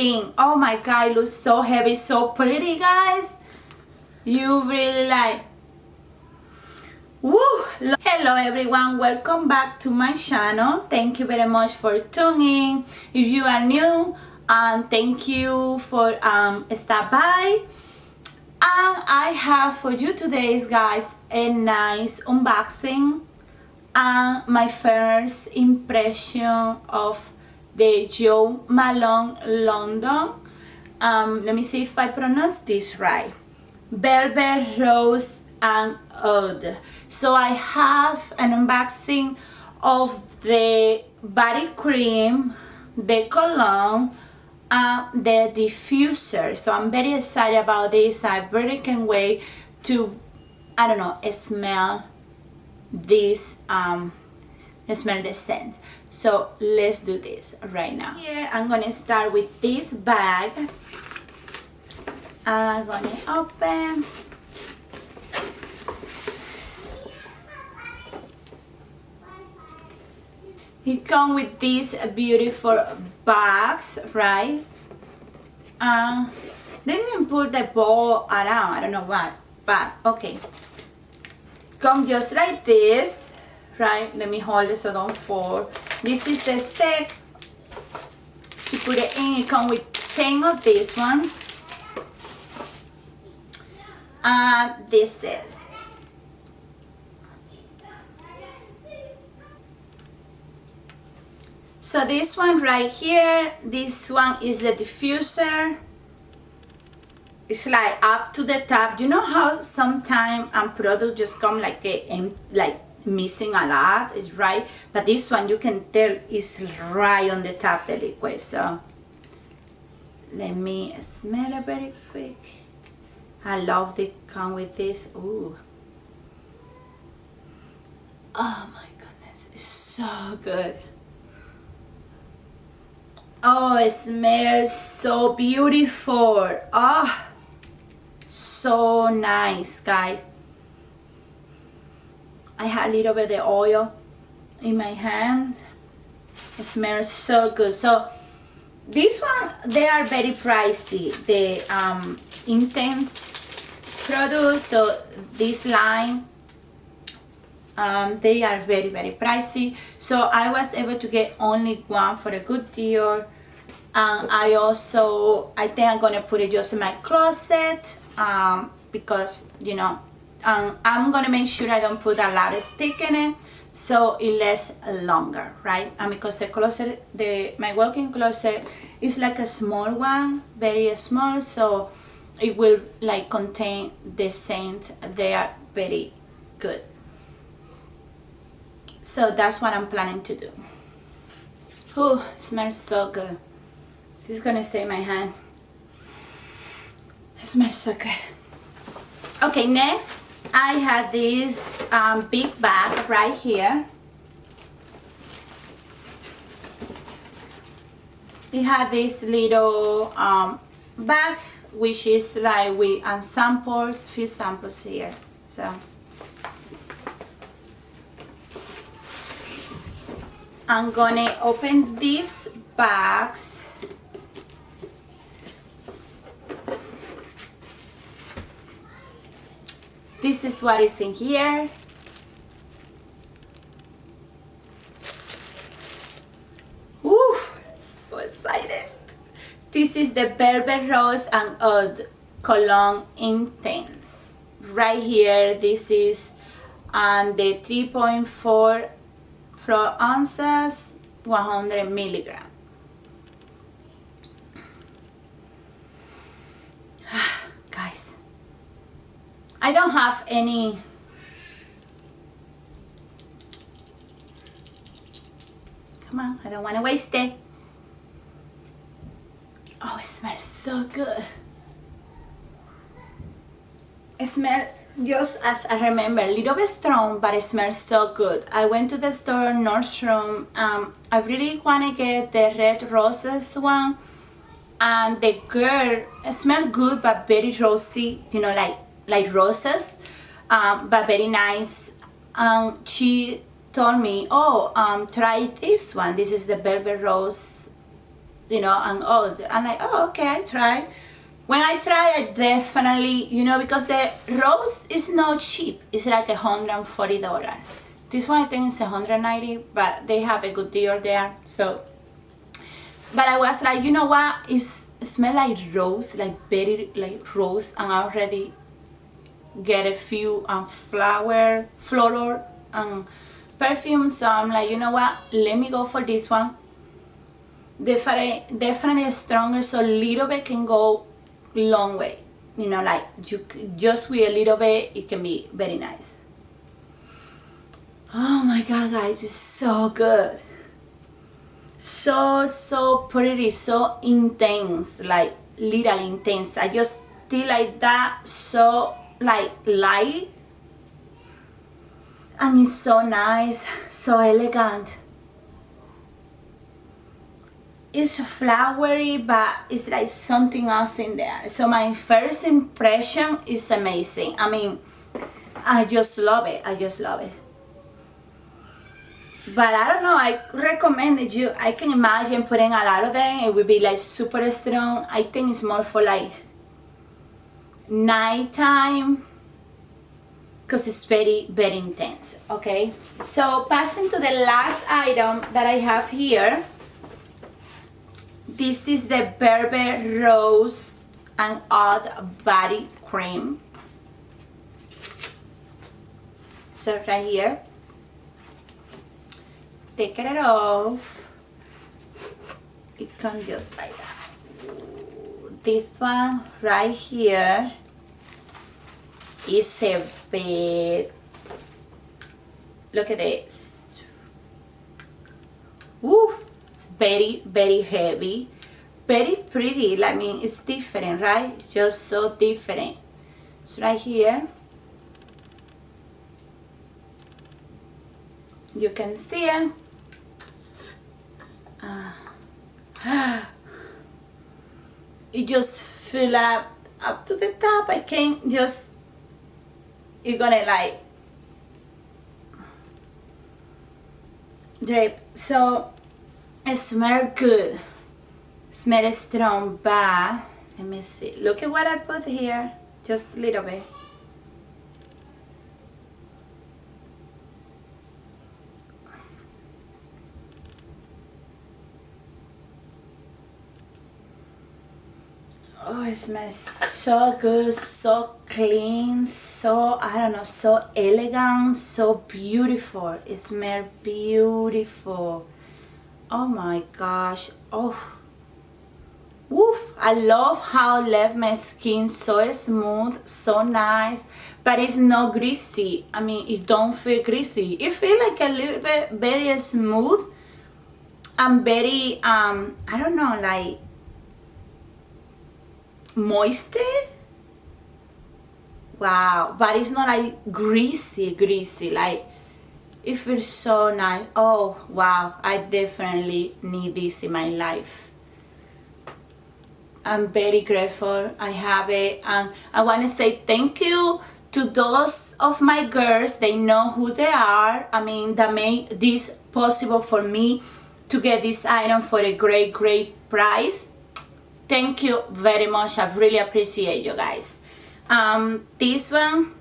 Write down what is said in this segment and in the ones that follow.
pink. Oh my god, it looks so heavy, so pretty, guys. You really like. Woo! Hello everyone, welcome back to my channel. Thank you very much for tuning. If you are new, thank you for stop by. And I have for you today, guys, a nice unboxing and my first impression of the MALON London. Let me see if I pronounce this right. Velvet Rose and Oud. So I have an unboxing of the body cream, the Cologne, and the Diffuser. So I'm very excited about this. I really can't wait to, I don't know, smell this, smell the scent. So let's do this right now. Here I'm gonna start with this bag. I'm gonna open. It comes with these beautiful bags, right? They didn't put the ball around, I don't know what, but okay. Come just like this, right? Let me hold it so don't fall. This is the stick. You put it in, it comes with 10 of these ones. And this is. So this one right here, this one is the diffuser. It's like up to the top. You know how sometimes product just come like missing a lot, is right? But this one you can tell is right on the top the liquid. So let me smell it very quick. I love the come with this. Ooh. Oh my goodness, it's so good. Oh, it smells so beautiful. Oh, so nice, guys. I had a little bit of oil in my hand. It smells so good. So this one, they are very pricey. The intense product. So this line, they are very pricey. So I was able to get only one for a good deal. And I think I'm gonna put it just in my closet, because you know, I'm gonna make sure I don't put a lot of stick in it, so it lasts longer, right? And because the closet, my walk-in closet is like a small one, very small, so it will like contain the scent. They are very good. So that's what I'm planning to do. Ooh, it smells so good. This is gonna stay in my hand. It smells so good. Okay, next I have this big bag right here. It has this little bag, which is like with samples, few samples here. So I'm gonna open these bags. This is what is in here. Woo, so excited. This is the Velvet Rose and Oud Cologne Intense. Right here, this is the 3.4 ounces, 100 milligrams. Guys, I don't have any. Come on, I don't want to waste it. Oh, it smells so good. It smells just as I remember, a little bit strong, but it smells so good. I went to the store, Nordstrom. I really want to get the red roses one. And the girl, it smells good, but very rosy, you know, like roses, but very nice. She told me, oh, try this one. This is the Velvet Rose you know, and oud. I'm like, oh, okay, I try. When I try, I definitely, you know, because the rose is not cheap. It's like $140. This one I think is $190, but they have a good deal there. So, but I was like, you know what? It smells like rose, like very like rose, and I already get a few floral perfume. So I'm like, you know what? Let me go for this one. Definitely stronger, so little bit can go long way, you know, like you just with a little bit it can be very nice. Oh my god, guys, it's so good, so pretty, so intense, like literally intense. I just feel like that, so like light, and it's so nice, so elegant. It's flowery, but it's like something else in there. So my first impression is amazing. I mean, I just love it. I just love it. But I don't know, I recommend it. I can imagine putting a lot of them. It would be like super strong. I think it's more for like nighttime, because it's very, very intense. Okay, so passing to the last item that I have here. This is the Berber Rose and Oud Body Cream. So right here, take it off. It comes just like that. This one right here is a bit, look at this. Woof. Very, very heavy, very pretty. I mean, it's different, right? It's just so different. So right here, you can see it. It just fill up to the top. I can't just, you're gonna like drape. So it smells good, smells strong, but let me see. Look at what I put here, just a little bit. Oh, it smells so good, so clean, so, I don't know, so elegant, so beautiful. It smells beautiful. Oh my gosh. Oh, woof. I love how it left my skin so smooth, so nice, but it's not greasy. I mean, it don't feel greasy. It feels like a little bit very smooth and very I don't know, like moist. Wow, but it's not like greasy, like it feels so nice. Oh wow, I definitely need this in my life. I'm very grateful I have it, and I want to say thank you to those of my girls. They know who they are. I mean, that made this possible for me to get this item for a great price. Thank you very much. I really appreciate you guys. This one,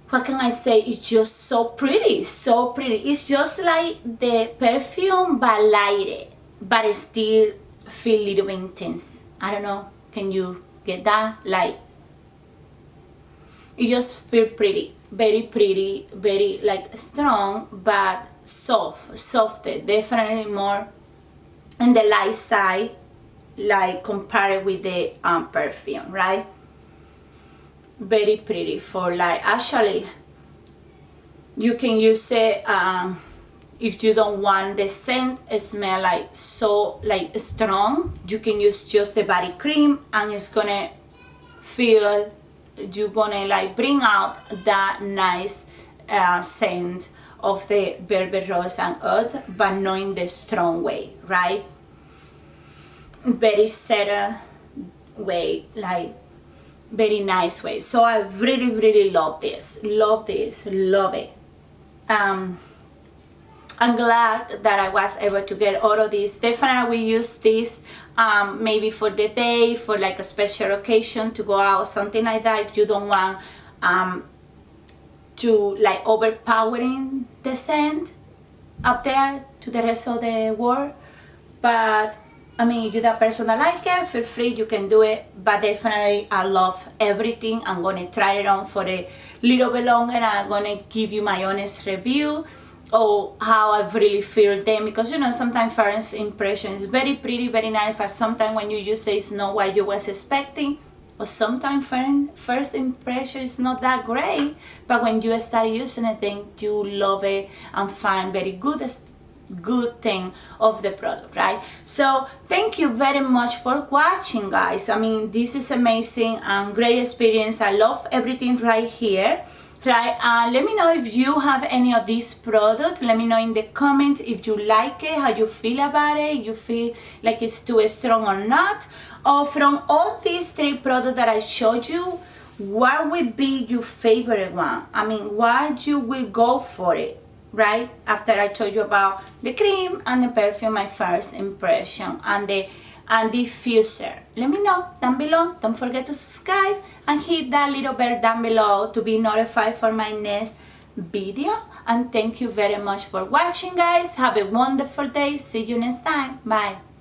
what can I say? It's just so pretty, so pretty. It's just like the perfume but lighter, but it still feel a little bit intense. I don't know, can you get that? Like, it just feel pretty, very like strong, but softer, definitely more on the light side, like compared with the perfume, right? Very pretty for like, actually you can use it if you don't want the scent smell like so like strong. You can use just the body cream, and it's gonna feel, you're gonna like bring out that nice scent of the Velvet Rose and Oud, but not in the strong way, right? Very subtle way, like very nice way. So I really love this, love it. I'm glad that I was able to get all of this. Definitely we use this maybe for the day, for like a special occasion to go out, something like that, if you don't want to like overpowering the scent up there to the rest of the world. But I mean, if you're that person that like it, feel free, you can do it. But definitely I love everything. I'm gonna try it on for a little bit longer, and I'm gonna give you my honest review or how I really feel them, because you know sometimes first impression is very pretty, very nice, but sometimes when you use it, it's not what you was expecting, or sometimes first impression is not that great, but when you start using it, then you love it and find very good thing of the product, right? So thank you very much for watching, guys. I mean, this is amazing and great experience. I love everything right here. Right, let me know if you have any of these products. Let me know in the comments if you like it, how you feel about it, you feel like it's too strong or not. Or from all these 3 products that I showed you, what would be your favorite one? I mean, why you will go for it, right? After I told you about the cream and the perfume, my first impression, and the diffuser. Let me know down below. Don't forget to subscribe and hit that little bell down below to be notified for my next video. And thank you very much for watching, guys. Have a wonderful day. See you next time. Bye.